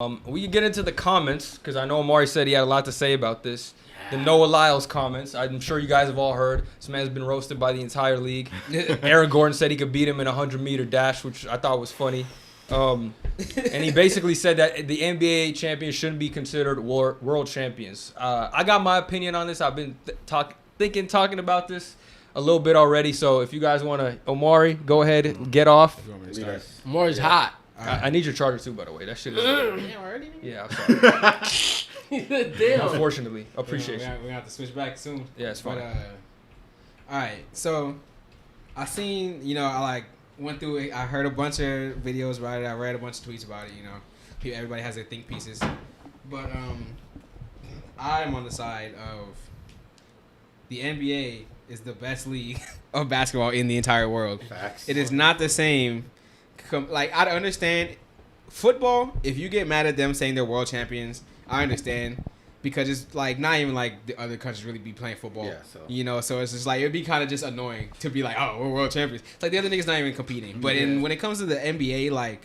We can get into the comments because I know Omari said he had a lot to say about this. The Noah Lyles comments. I'm sure you guys have all heard. This man's been roasted by the entire league. Aaron Gordon said he could beat him in a 100-meter dash, which I thought was funny. And he basically said that the NBA champions shouldn't be considered world champions. I got my opinion on this. I've been talking about this a little bit already. So if you guys want to, Omari, go ahead and get off. Omari's hot. I need your charger too, by the way. That shit is. Already? Yeah, I'm sorry. Damn. Unfortunately, appreciate you. We're gonna have to switch back soon. Yeah, it's fine. But, all right, so I seen, I went through it. I heard a bunch of videos about it. I read a bunch of tweets about it. Everybody has their think pieces, but I'm on the side of the NBA is the best league of basketball in the entire world. Facts. It is not the same. I understand football. If you get mad at them saying they're world champions, I understand because it's not even like the other countries really be playing football. Yeah, so it's just it'd be kind of just annoying to be like, oh, we're world champions. It's like the other niggas not even competing. But when it comes to the NBA,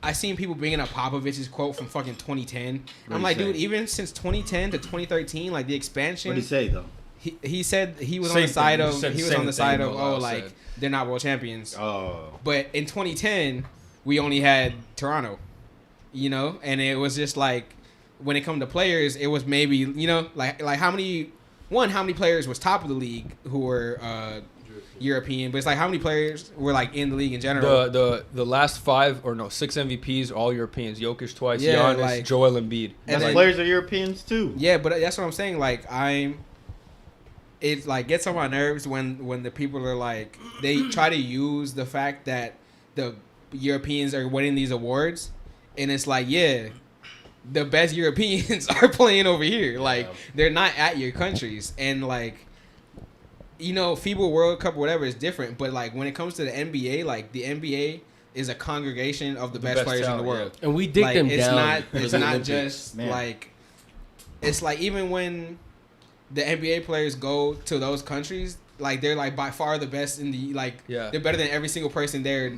I seen people bringing up Popovich's quote from fucking 2010. I'm like, dude, even since 2010 to 2013, the expansion. What did he say though? He said he was Same on the side thing. of He he was said on the the same side of thing Lyles said. they're not world champions. Oh. But in 2010, we only had Toronto, and it was just when it come to players, it was maybe how many players was top of the league who were European, but it's how many players were in the league in general. The last 6 MVPs all Europeans. Jokic twice, Yeah, Giannis, Joel Embiid. And the players are Europeans too. Yeah, but that's what I'm saying. It gets on my nerves when the people are they try to use the fact that the Europeans are winning these awards, and it's the best Europeans are playing over here. They're not at your countries, and FIBA World Cup or whatever is different. But when it comes to the NBA, the NBA is a congregation of the best players talent, in the world, And we dig them it's down. not. for It's the not Olympics. just Man. it's even when the NBA players go to those countries, they're by far the best in the they're better than every single person there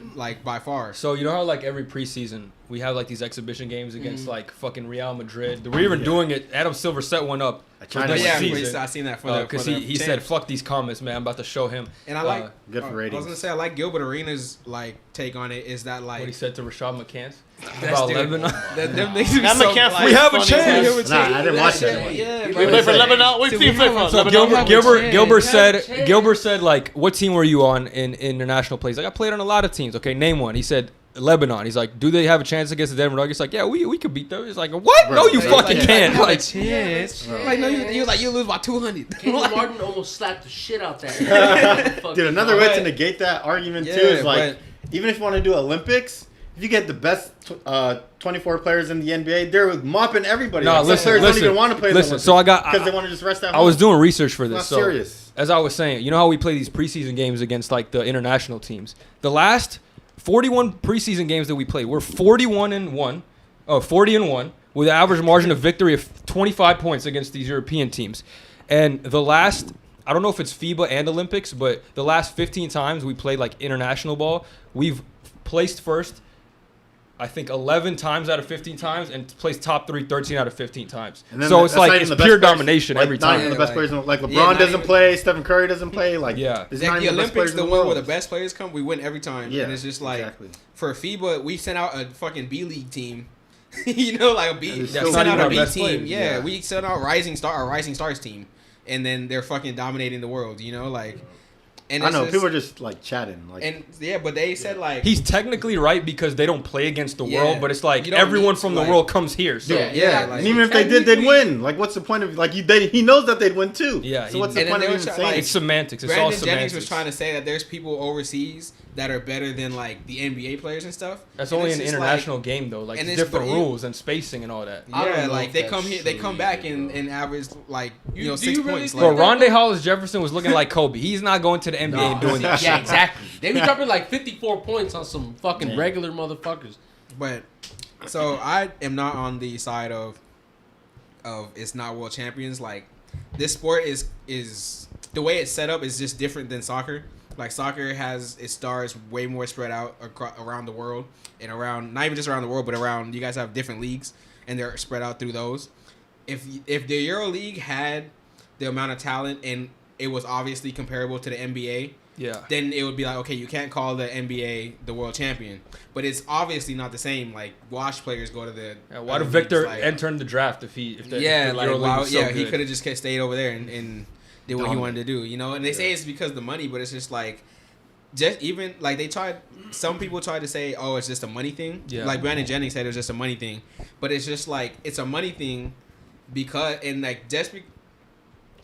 by far. So you know how every preseason we have these exhibition games against fucking Real Madrid. We're even doing it. Adam Silver set one up. China I seen that for because he said fuck these comments, man. I'm about to show him. And I good for ratings. I was gonna say I like Gilbert Arenas take on it is that What he said to Rashad McCants that's about dude, Lebanon. Them makes me That so McCants like, We have a funny, chance. man. Nah, I didn't watch that one. Yeah, We bro. play for Lebanon. What Dude, team we play have for? a- So Lebanon Gilbert have a said Gilbert said what team were you on in international plays? I played on a lot of teams. Okay, name one. He said Lebanon. He's like, do they have a chance against the Denver Nuggets? Yeah, we could beat them. He's like, what? Bro, No, you they- fucking can't. Have a chance. Bro. No, you lose by 200. Caleb Martin almost slapped the shit out that. Dude, another way to negate that argument too is even if you want to do Olympics, if you get the best 24 players in the NBA, they're mopping everybody. No, Some players don't even want to play. Listen, so because they want to just rest at home. I was doing research for this. Not So serious. as I was saying, you know how we play these preseason games against the international teams. The last 41 preseason games that we played, we're 40-1 with an average margin of victory of 25 points against these European teams. And the last, I don't know if it's FIBA and Olympics, but the last 15 times we played international ball, we've placed first, I think 11 times out of 15 times, and placed top 3 13 out of 15 times. And then So it's that's not even it's the pure best players- domination every Not even time. the best players. LeBron not doesn't even- play. Stephen Curry doesn't play. Yeah. it's The not even the best Olympics, players the in the one where world. the best players come, we win every time. Yeah, And it's just exactly. for FIBA, we sent out a fucking B League team. A B. And it's We still sent not out a even B our best team. players. Yeah, Yeah. we sent out a Rising Stars team. And then they're fucking dominating the world, And I it's know just- people are just chatting. And but they said He's technically right because they don't play against the Yeah. world, but it's You don't everyone need from to, the world comes here. So Yeah. and even if they did, they'd win. What's the point of he knows that they'd win too. Yeah, So what's and the then point they of were even try- saying? it's semantics. It's all Brandon semantics. Jennings was trying to say that there's people overseas that are better than the NBA players and stuff. That's And only it's an just international game though. and It's it's- different but rules and spacing and all that. I don't Yeah, know if they that's come here, they come true back either, and, bro. and average You- do 6 you really points. think Bro, that- Rondé Hollis Jefferson was looking like Kobe. He's not going to the NBA and doing that Yeah, shit. exactly. They be dropping 54 points on some fucking regular motherfuckers. But so I am not on the side of it's not world champions. This sport is the way it's set up is just different than soccer. Like soccer has its stars way more spread out around the world and around not even just around the world, but around you guys have different leagues and they're spread out through those. If the Euro League had the amount of talent and it was obviously comparable to the NBA, then it would be like, okay, you can't call the NBA the world champion, but it's obviously not the same. Like, watch players go to the. Why did Victor enter in the draft if the Euro League was so good? He could have just stayed over there and did what he wanted to do, you know. And they say it's because of the money, but it's just like, even like some people tried to say, oh, it's just a money thing. Yeah. Like Brandon Jennings said, it was just a money thing, but it's just like it's a money thing because it's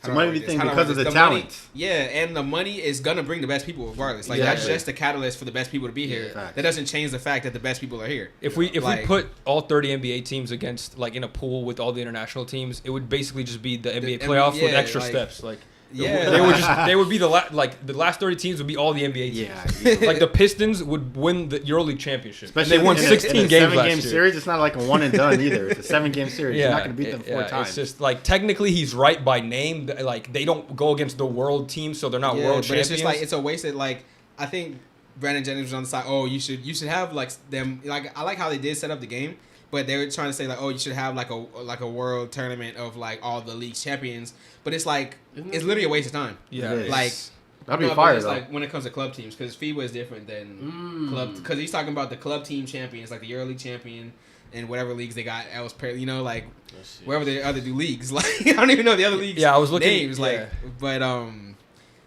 a money thing because of the talent. And the money is gonna bring the best people regardless. Like that's just the catalyst for the best people to be here. That doesn't change the fact that the best people are here. If we put all 30 NBA teams against like in a pool with all the international teams, it would basically just be the NBA playoffs with extra steps. Like they would be the last 30 teams would be all the NBA teams. Yeah. Like the Pistons would win the EuroLeague championship. Especially and they won 16 games last year. 7-game series, it's not like a one and done either. It's a 7-game series. You're not going to beat them 4 times. It's just like technically he's right by name. Like they don't go against the world team, so they're not world champions. But it's just like it's a wasted. Like I think Brandon Jennings was on the side. Oh, you should have like them. Like I like how they did set up the game. But they were trying to say like, oh, you should have like a world tournament of like all the league champions. But it's like it's literally a waste of time. Yeah, like that'd be fire though. Like when it comes to club teams, because FIBA is different than club. Because he's talking about the club team champions, like the EuroLeague champion and whatever leagues they got else. You know, like wherever the other do leagues. Like I don't even know the other leagues. Yeah, I was looking names but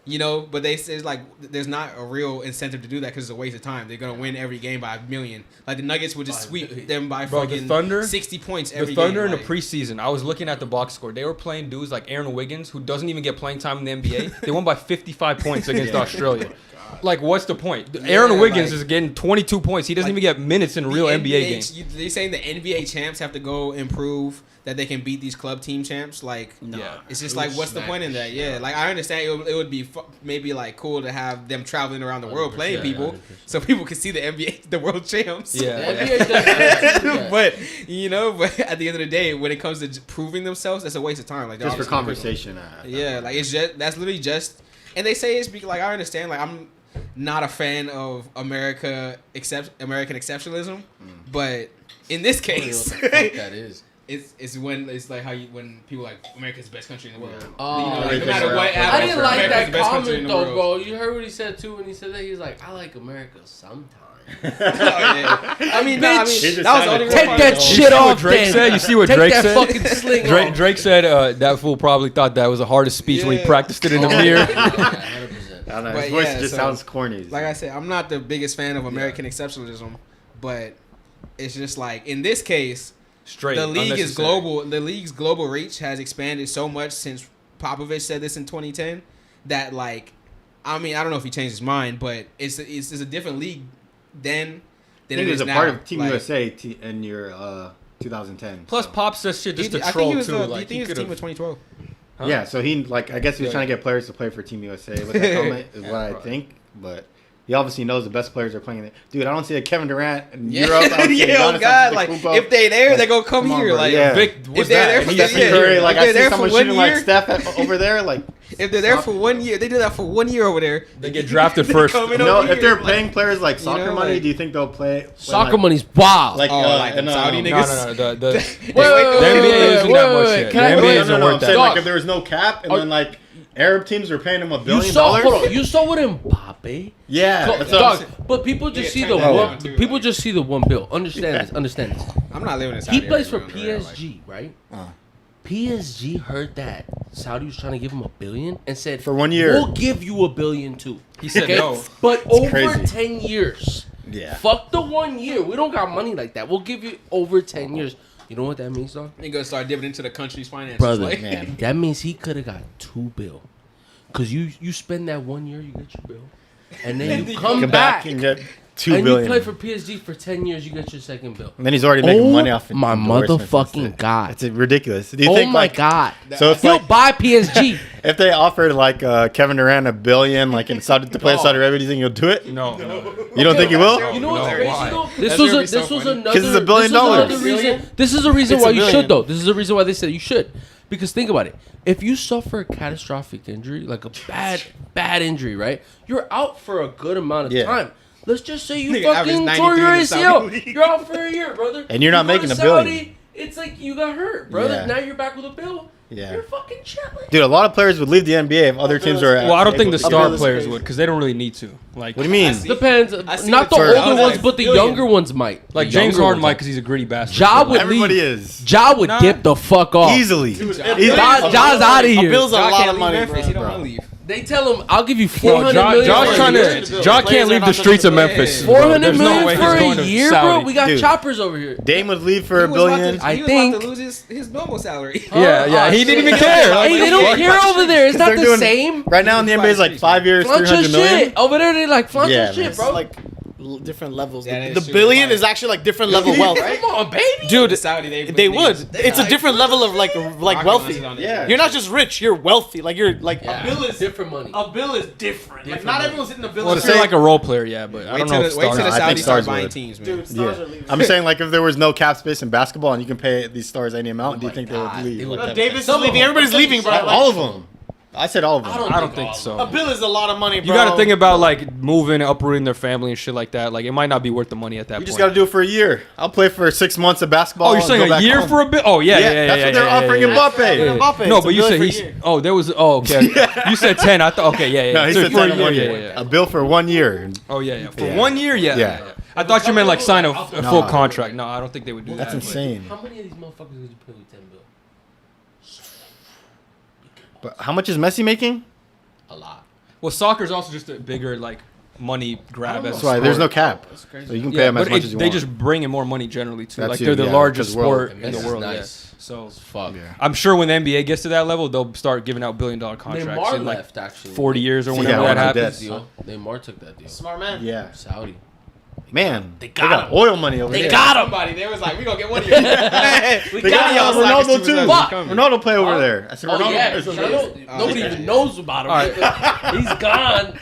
you know, but they say like there's not a real incentive to do that because it's a waste of time. They're gonna win every game by 1 million. Like the Nuggets would just sweep them by fucking 60 points every game. The Thunder in the preseason, I was looking at the box score. They were playing dudes like Aaron Wiggins, who doesn't even get playing time in the NBA. They won by 55 points against Australia. Like, what's the point? Aaron Wiggins is getting 22 points. He doesn't even get minutes in real NBA games. They saying the NBA champs have to go improve that they can beat these club team champs. Like, it's just like, what's the point in that? Yeah, like I understand it would be maybe like cool to have them traveling around the world playing people, so people can see the NBA, the world champs. Yeah, the NBA does but you know, but at the end of the day, when it comes to proving themselves, that's a waste of time. Like just for conversation. Like it's just that's literally just, and they say it's because like I understand. Like I'm not a fan of American exceptionalism, but in this case, what the fuck that is. It's when it's like when people like America's the best country in the world. Oh, you know, like, no matter what. I didn't like that comment though, bro. You heard what he said too when he said that. He's like, I like America sometimes. I mean, that was only take that shit off. Drake said. You see what Drake said? Take that fucking sling off. Drake said that fool probably thought that was the hardest speech when he practiced it in the mirror. 100%. I don't know. His voice just sounds corny. Like I said, I'm not the biggest fan of American exceptionalism, but it's just like in this case, the league is global. The league's global reach has expanded so much since Popovich said this in 2010 that like, I mean, I don't know if he changed his mind, but it's a different league then than it is now. Part of Team USA in your 2010. Plus, Pop says shit just to troll too. I think he was team of 2012. Huh? Yeah, so he I guess he was trying to get players to play for Team USA with that comment is what I think, but he obviously knows the best players are playing there. Dude, I don't see a Kevin Durant in Europe. Oh God, like if they there, they go come here. Like Vic, if they're there for Curry, like I see someone shooting like Steph over there, like. If they're there for 1 year, they do that for 1 year over there. They get drafted first. No, if they're paying players like soccer money, do you think they'll play? Soccer money's wild. Like Saudi niggas. No. The NBA isn't that much shit. The NBA isn't worth that. Like if there was no cap and then like Arab teams are paying him $1 billion. You saw what Mbappe? Yeah, dog. But people just see the one. People just see the $1 bill. Understand this. I'm not living in Saudi. He plays for PSG, right? PSG heard that Saudi was trying to give him $1 billion and said, for 1 year, we'll give you $1 billion too. He said no. But over 10 years. Yeah. Fuck the 1 year. We don't got money like that. We'll give you over 10 years. You know what that means, dog? He gonna start dividend into the country's finances. Brother, man. That means he could have got $2 billion. Because you spend that 1 year, you get your bill. And then you come back and get $2 billion. And you play for PSG for 10 years, you get your second bill. And then he's already making money off it. My motherfucking God. It's ridiculous. Do you think, my God. So if he'll buy PSG. If they offered like Kevin Durant $1 billion, like in Saudi to play in Saudi Arabia, do you think he'll do it? No. You don't think he will? You know what's crazy though? This was another. Because it's $1 billion. This is a reason why you should though. This is a reason why they said you should. Because think about it. If you suffer a catastrophic injury, like a bad injury, right? You're out for a good amount of time. Let's just say you fucking tore your ACL. You're out for a year, brother. And you're not making $1 billion. It's like you got hurt, brother. Yeah. Now you're back with a bill. Yeah. You're fucking chilling. Dude, a lot of players would leave the NBA if other teams are. Well, I don't think the star Bill's players crazy. would because they don't really need to. Like, What do you mean? Depends. see Not the the term. older I was ones, like, but the billion. younger ones might. Like The James younger Harden ones might might. because he's a gritty bastard. Ja would Everybody leave. is. Ja would Nah. dip the fuck off. Easily. Ja's out of here. Bill's a Ja lot can't of leave money, Memphis. He bro. don't want to leave. They tell him, "I'll give you Bro, 400 million." Josh for a trying year." to. Josh can't leave the streets of Memphis. $400 bro. There's no million way for he's a going to year, bro. Saudi. We got Dude. choppers over here. Dame would leave for $1 He billion. was I about think- to lose his normal salary. Yeah, he didn't even care. Like, Hey, they don't care over there. It's not They're the doing- same. Right now in the NBA is like 5 years, Flaunt your 300 million. shit. Over there, they like flaunt Yeah, your shit, man. bro. Like different levels. Yeah, the that is the true. billion Like- is actually like different level wealth. Come on, baby. Dude, Saudi, they would. It's a different level of like wealthy. Yeah. You're not just rich. You're wealthy. Like you're like Yeah. a bill is different money. A bill is different. Like Different not money. everyone's hitting the bill. Well, the to say same. like a role player, yeah, but I Wait don't till know if the stars. I Saudis think start stars buying would. teams, man. Dude, Yeah. stars are leaving. I'm saying like if there was no cap space in basketball and you can pay these stars any amount, do you think they would leave? Davis is Some of leaving. them. Everybody's leaving, bro. Like, All of them. I said all of them. I don't think a so. bill is a lot of money, bro. You got to think about like moving and uprooting their family and shit like that. Like it might not be worth the money at that You point. just got to do it for a year. I'll play for 6 months of basketball. Oh, you're and saying go a back year home. for a bit? Oh yeah, yeah. That's what they're offering Mbappe. Yeah. Mbappe, No, it's but a you bill said for a he's. year. Oh, there was. Oh, okay. You said 10. I thought. Okay, yeah. No, he So said for a 10 in 1 year, year. yeah. A bill for 1 year. Oh yeah. For Yeah. 1 year, yeah. I thought you meant like sign a full contract. No, I don't think they would do that. That's insane. How many of these motherfuckers did you pay with 10 bill? But how much is Messi making? A lot. Well, soccer's also just a bigger like money grab. As That's a why there's no sport. cap. That's crazy. So you can pay Yeah, them as but much as you they want. just bring in more money generally too. That Like too, they're the yeah, largest because world- sport in the Messi's world. nice. Yeah. So Fuck. Yeah. I'm sure when the NBA gets to that level, they'll start giving out $1 billion contracts Neymar in like left actually. 40 years or Yeah, whenever when that I'm happens. dead. Deal. Neymar took that deal. Smart man. Yeah. Saudi. Man, they got him. oil money over there. got him. Somebody, they was like, we gonna get one of you. We They got got him. Ronaldo too. Fuck. Ronaldo play over there. I said Oh Ronaldo. yeah, Ronaldo- nobody even knows about him. All right. He's gone.